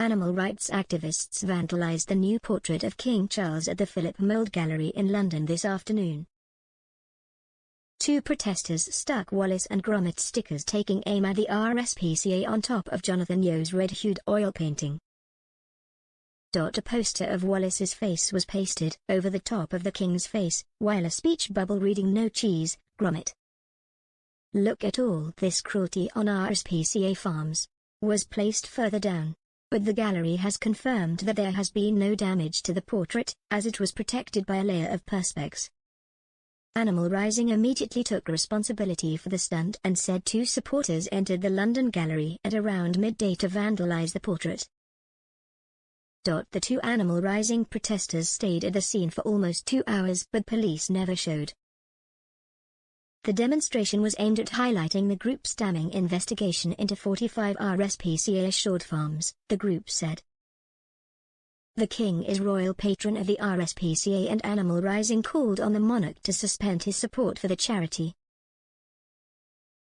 Animal rights activists vandalized the new portrait of King Charles at the Philip Mould Gallery in London this afternoon. Two protesters stuck Wallace and Gromit stickers taking aim at the RSPCA on top of Jonathan Yeo's red-hued oil painting. A poster of Wallace's face was pasted over the top of the King's face, while a speech bubble reading "No cheese, Gromit. Look at all this cruelty on RSPCA farms" was placed further down. But the gallery has confirmed that there has been no damage to the portrait, as it was protected by a layer of perspex. Animal Rising immediately took responsibility for the stunt and said two supporters entered the London gallery at around midday to vandalize the portrait. The two Animal Rising protesters stayed at the scene for almost 2 hours but police never showed. The demonstration was aimed at highlighting the group's damning investigation into 45 RSPCA assured farms, the group said. The King is royal patron of the RSPCA and Animal Rising called on the monarch to suspend his support for the charity.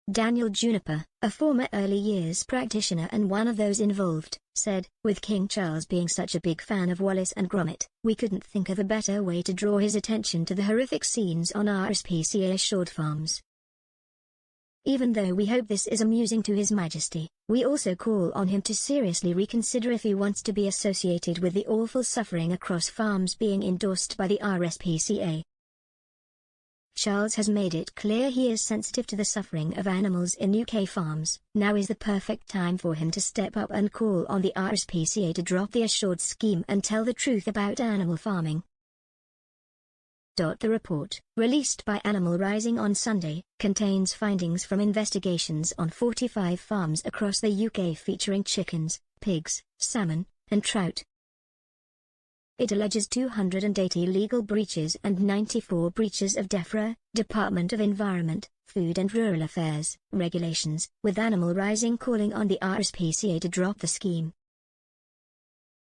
Daniel Juniper, a former early years practitioner and one of those involved, said, "With King Charles being such a big fan of Wallace and Gromit, we couldn't think of a better way to draw his attention to the horrific scenes on RSPCA assured farms. Even though we hope this is amusing to His Majesty, we also call on him to seriously reconsider if he wants to be associated with the awful suffering across farms being endorsed by the RSPCA. Charles has made it clear he is sensitive to the suffering of animals in UK farms. Now is the perfect time for him to step up and call on the RSPCA to drop the assured scheme and tell the truth about animal farming." The report, released by Animal Rising on Sunday, contains findings from investigations on 45 farms across the UK featuring chickens, pigs, salmon, and trout. It alleges 280 legal breaches and 94 breaches of DEFRA, Department of Environment, Food and Rural Affairs, regulations, with Animal Rising calling on the RSPCA to drop the scheme.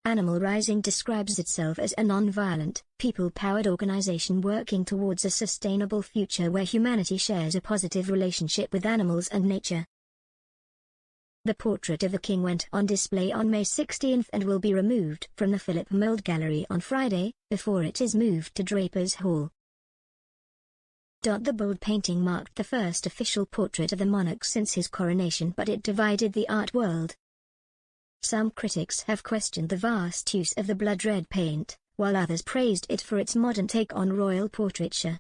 Animal Rising describes itself as a non-violent, people-powered organization working towards a sustainable future where humanity shares a positive relationship with animals and nature. The portrait of the King went on display on May 16 and will be removed from the Philip Mould Gallery on Friday, before it is moved to Draper's Hall. The bold painting marked the first official portrait of the monarch since his coronation, but it divided the art world. Some critics have questioned the vast use of the blood red paint, while others praised it for its modern take on royal portraiture.